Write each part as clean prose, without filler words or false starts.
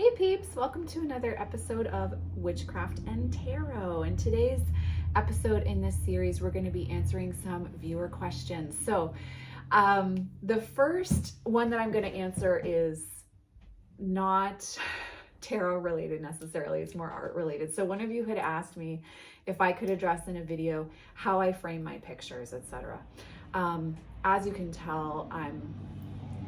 Hey peeps, welcome to another episode of Witchcraft and Tarot. In today's episode in this series, we're going to be answering some viewer questions. So the first one that I'm going to answer is not tarot related necessarily, it's more art related. So one of you had asked me if I could address in a video how I frame my pictures, etc. As you can tell,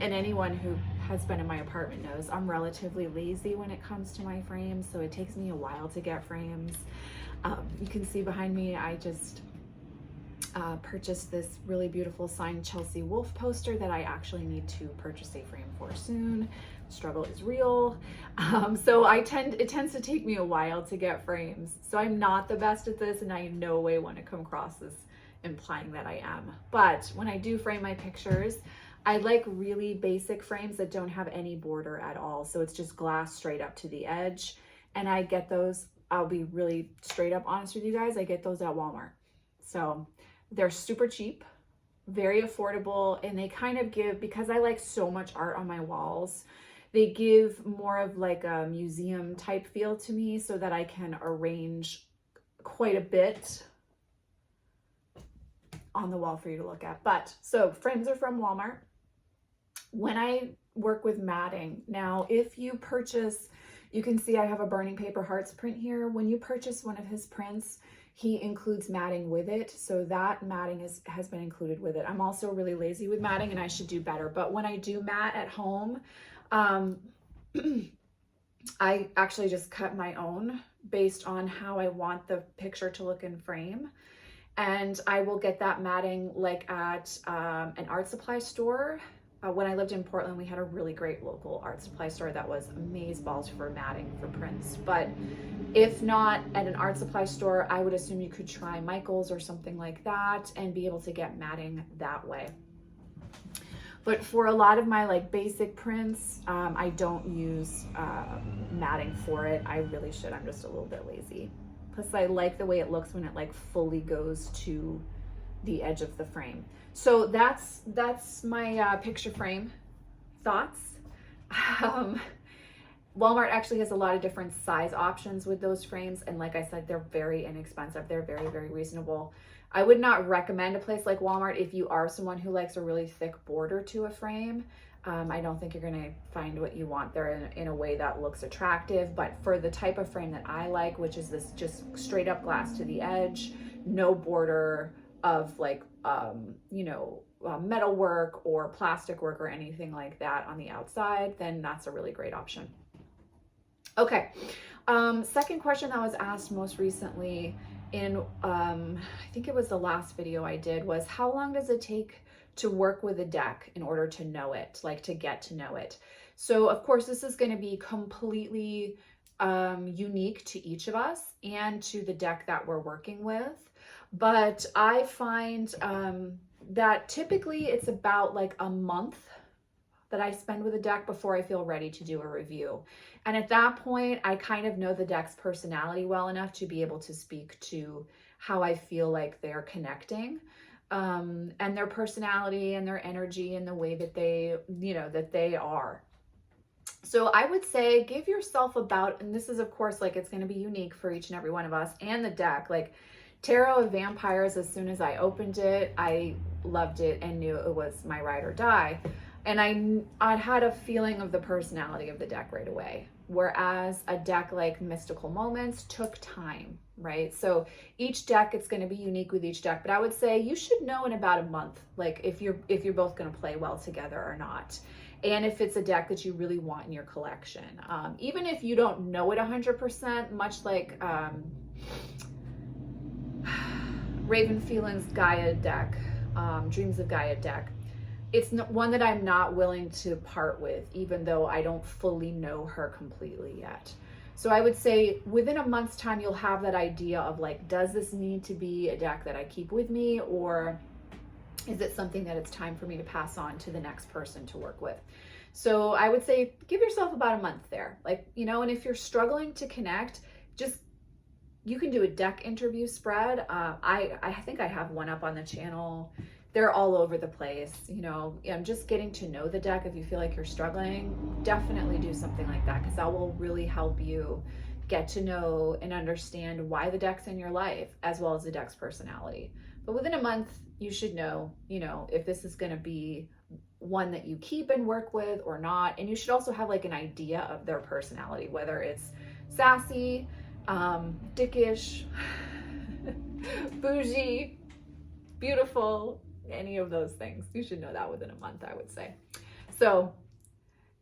and anyone who has been in my apartment knows I'm relatively lazy when it comes to my frames, so it takes me a while to get frames. You can see behind me, I just purchased this really beautiful signed Chelsea Wolfe poster that I actually need to purchase a frame for soon. Struggle is real. So it tends to take me a while to get frames. So I'm not the best at this, and I in no way want to come across as implying that I am. But when I do frame my pictures, I like really basic frames that don't have any border at all. So it's just glass straight up to the edge. And I get those, I'll be really straight up honest with you guys, I get those at Walmart. So they're super cheap, very affordable, and they kind of give, because I like so much art on my walls, they give more of like a museum type feel to me so that I can arrange quite a bit on the wall for you to look at. But so frames are from Walmart. When I work with matting, now if you purchase, you can see I have a Burning Paper Hearts print here. When you purchase one of his prints, he includes matting with it. So that matting has been included with it. I'm also really lazy with matting and I should do better. But when I do mat at home, I actually just cut my own based on how I want the picture to look in frame. And I will get that matting like at an art supply store. When I lived in Portland, we had a really great local art supply store that was amazeballs for matting for prints. But if not at an art supply store, I would assume you could try Michael's or something like that and be able to get matting that way. But for a lot of my like basic prints, I don't use matting for it. I really should, I'm just a little bit lazy. Plus I like the way it looks when it like fully goes to the edge of the frame. So that's my picture frame thoughts. Walmart actually has a lot of different size options with those frames. And like I said, they're very inexpensive. They're very, very reasonable. I would not recommend a place like Walmart if you are someone who likes a really thick border to a frame. I don't think you're gonna find what you want there in a way that looks attractive, but for the type of frame that I like, which is this just straight up glass to the edge, no border of like, metal work or plastic work or anything like that on the outside, then that's a really great option. Okay, second question that was asked most recently in, I think it was the last video I did, was how long does it take to work with a deck in order to know it, like to get to know it? So of course, this is going to be completely unique to each of us and to the deck that we're working with. But I find that typically it's about like a month that I spend with a deck before I feel ready to do a review. And at that point, I kind of know the deck's personality well enough to be able to speak to how I feel like they're connecting. And their personality and their energy and the way that they are. So I would say give yourself about, and this is of course, like it's going to be unique for each and every one of us and the deck, like Tarot of Vampires, as soon as I opened it, I loved it and knew it was my ride or die. And I had a feeling of the personality of the deck right away. Whereas a deck like Mystical Moments took time, right? So each deck, it's going to be unique with each deck, but I would say you should know in about a month, like if you're both going to play well together or not. And if it's a deck that you really want in your collection. Even if you don't know it 100%, much like Raven Phelan's Gaia deck, Dreams of Gaia deck, it's one that I'm not willing to part with, even though I don't fully know her completely yet. So I would say within a month's time, you'll have that idea of like, does this need to be a deck that I keep with me, or is it something that it's time for me to pass on to the next person to work with? So I would say give yourself about a month there, like, and if you're struggling to connect, you can do a deck interview spread. I think I have one up on the channel. they're all over the place, you know. Just getting to know the deck. If you feel like you're struggling, definitely do something like that, because that will really help you get to know and understand why the deck's in your life, as well as the deck's personality. But within a month, you should know, you know, if this is going to be one that you keep and work with or not. And you should also have like an idea of their personality, whether it's sassy, dickish, bougie, beautiful, any of those things. You should know that within a month, I would say. So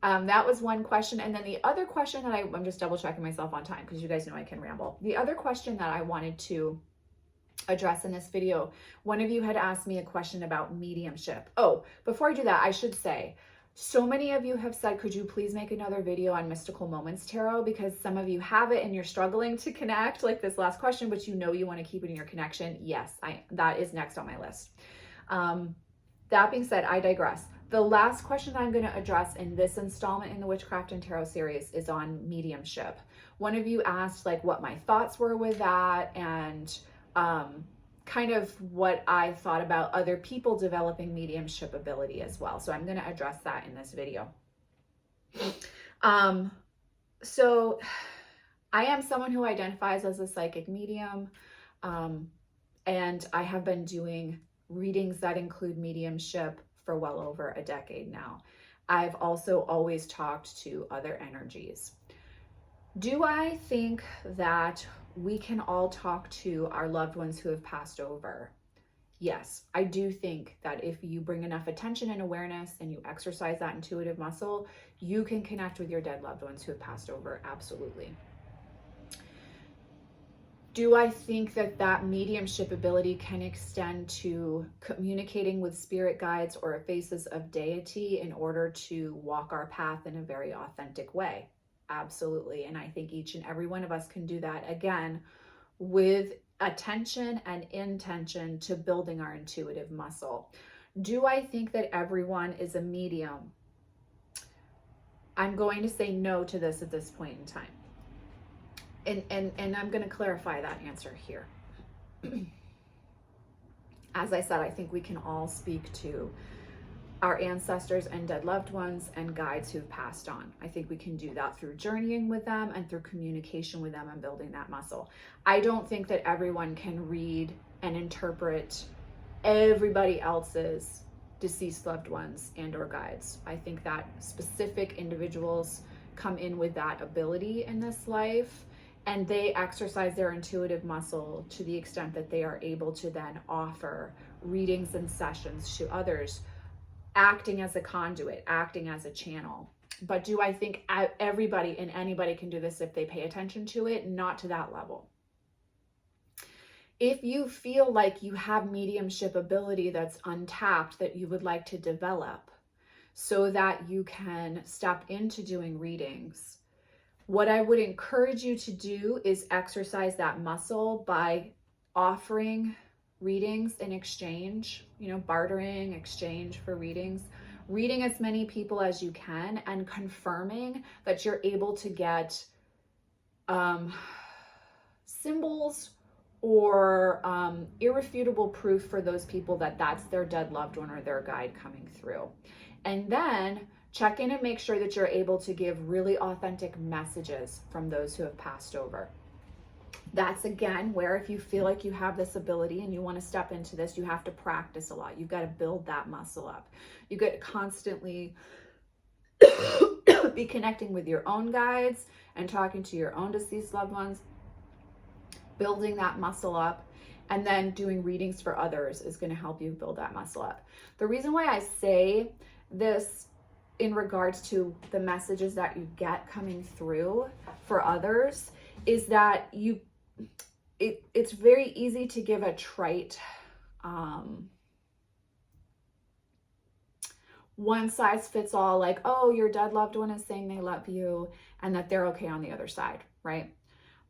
that was one question. And then the other question that I'm just double checking myself on time, because you guys know I can ramble. The other question that I wanted to address in this video, one of you had asked me a question about mediumship. Oh, before I do that, I should say, so many of you have said, could you please make another video on Mystical Moments Tarot? Because some of you have it and you're struggling to connect, like this last question, but you know you want to keep it in your connection. Yes, that is next on my list. That being said, I digress. The last question that I'm going to address in this installment in the Witchcraft and Tarot series is on mediumship. One of you asked like what my thoughts were with that, and kind of what I thought about other people developing mediumship ability as well. So I'm going to address that in this video. So I am someone who identifies as a psychic medium, and I have been doing readings that include mediumship for well over a decade now. I've also always talked to other energies. Do I think that we can all talk to our loved ones who have passed over? Yes, I do think that if you bring enough attention and awareness and you exercise that intuitive muscle, you can connect with your dead loved ones who have passed over. Absolutely. Do I think that that mediumship ability can extend to communicating with spirit guides or faces of deity in order to walk our path in a very authentic way? Absolutely. And I think each and every one of us can do that, again, with attention and intention to building our intuitive muscle. Do I think that everyone is a medium? I'm going to say no to this at this point in time. And I'm going to clarify that answer here. As I said, I think we can all speak to our ancestors and dead loved ones and guides who've passed on. I think we can do that through journeying with them and through communication with them and building that muscle. I don't think that everyone can read and interpret everybody else's deceased loved ones and or guides. I think that specific individuals come in with that ability in this life, and they exercise their intuitive muscle to the extent that they are able to then offer readings and sessions to others, acting as a conduit, acting as a channel. But do I think everybody and anybody can do this if they pay attention to it? Not to that level. If you feel like you have mediumship ability that's untapped that you would like to develop so that you can step into doing readings, what I would encourage you to do is exercise that muscle by offering readings in exchange, bartering, exchange for readings, reading as many people as you can, and confirming that you're able to get symbols or irrefutable proof for those people that that's their dead loved one or their guide coming through. And then check in and make sure that you're able to give really authentic messages from those who have passed over. That's again where, if you feel like you have this ability and you want to step into this, you have to practice a lot. You've got to build that muscle up. You got to constantly be connecting with your own guides and talking to your own deceased loved ones, building that muscle up, and then doing readings for others is going to help you build that muscle up. The reason why I say this in regards to the messages that you get coming through for others is that it's very easy to give a trite one size fits all, like, oh, your dead loved one is saying they love you and that they're okay on the other side, right?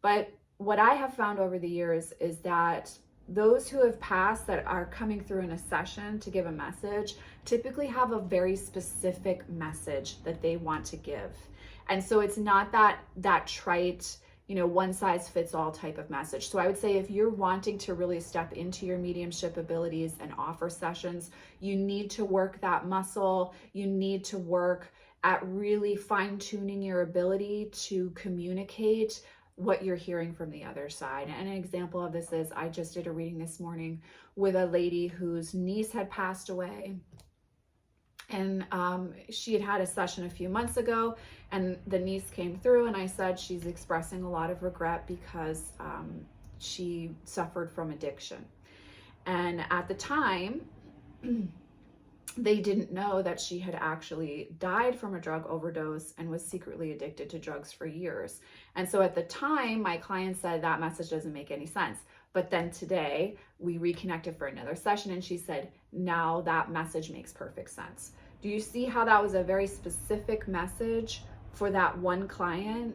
But what I have found over the years is that those who have passed that are coming through in a session to give a message typically have a very specific message that they want to give. And so it's not that trite, one size fits all type of message. So I would say if you're wanting to really step into your mediumship abilities and offer sessions, you need to work that muscle. You need to work at really fine-tuning your ability to communicate what you're hearing from the other side. And an example of this is I just did a reading this morning with a lady whose niece had passed away. And she had had a session a few months ago, and the niece came through, and I said she's expressing a lot of regret because she suffered from addiction. And at the time, they didn't know that she had actually died from a drug overdose and was secretly addicted to drugs for years. And so at the time, my client said that message doesn't make any sense. But then today we reconnected for another session, and she said, now that message makes perfect sense. Do you see how that was a very specific message for that one client?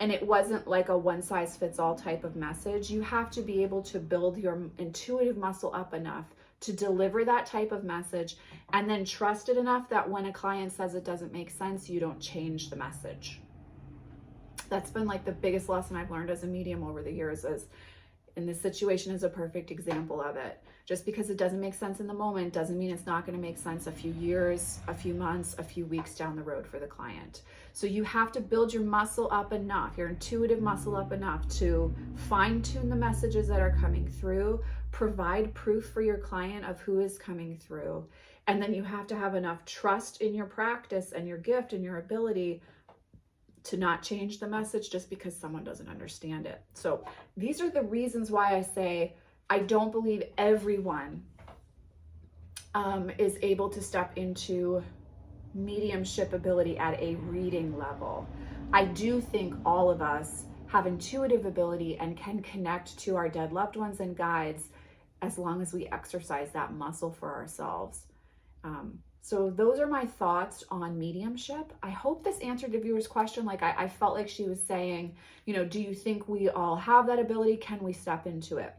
And it wasn't like a one size fits all type of message. You have to be able to build your intuitive muscle up enough to deliver that type of message, and then trust it enough that when a client says it doesn't make sense, you don't change the message. That's been like the biggest lesson I've learned as a medium over the years, and this situation is a perfect example of it. Just because it doesn't make sense in the moment doesn't mean it's not going to make sense a few years, a few months, a few weeks down the road for the client. So you have to build your muscle up enough, your intuitive muscle up enough to fine-tune the messages that are coming through, provide proof for your client of who is coming through. And then you have to have enough trust in your practice and your gift and your ability to not change the message just because someone doesn't understand it. So these are the reasons why I say I don't believe everyone is able to step into mediumship ability at a reading level. I do think all of us have intuitive ability and can connect to our dead loved ones and guides as long as we exercise that muscle for ourselves. So those are my thoughts on mediumship. I hope this answered the viewer's question. Like I felt like she was saying, do you think we all have that ability? Can we step into it?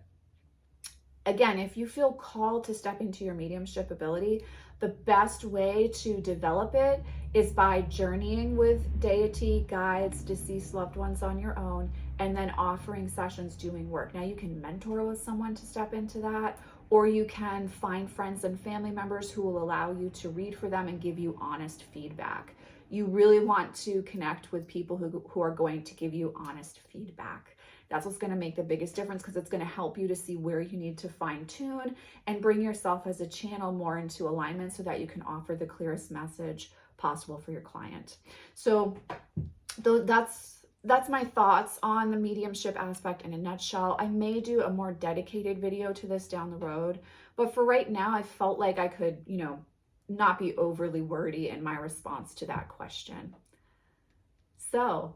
Again, if you feel called to step into your mediumship ability, the best way to develop it is by journeying with deity, guides, deceased loved ones on your own, and then offering sessions, doing work. Now you can mentor with someone to step into that, or you can find friends and family members who will allow you to read for them and give you honest feedback. You really want to connect with people who are going to give you honest feedback. That's what's going to make the biggest difference, because it's going to help you to see where you need to fine tune and bring yourself as a channel more into alignment so that you can offer the clearest message possible for your client. So that's my thoughts on the mediumship aspect in a nutshell. I may do a more dedicated video to this down the road, but for right now, I felt like I could, not be overly wordy in my response to that question. So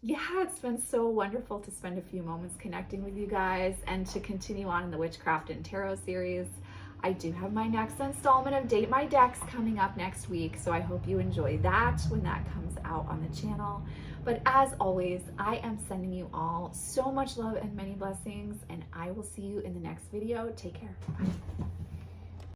yeah, it's been so wonderful to spend a few moments connecting with you guys and to continue on in the Witchcraft and Tarot series. I do have my next installment of Date My Decks coming up next week, so I hope you enjoy that when that comes out on the channel. But as always, I am sending you all so much love and many blessings, and I will see you in the next video. Take care. Bye.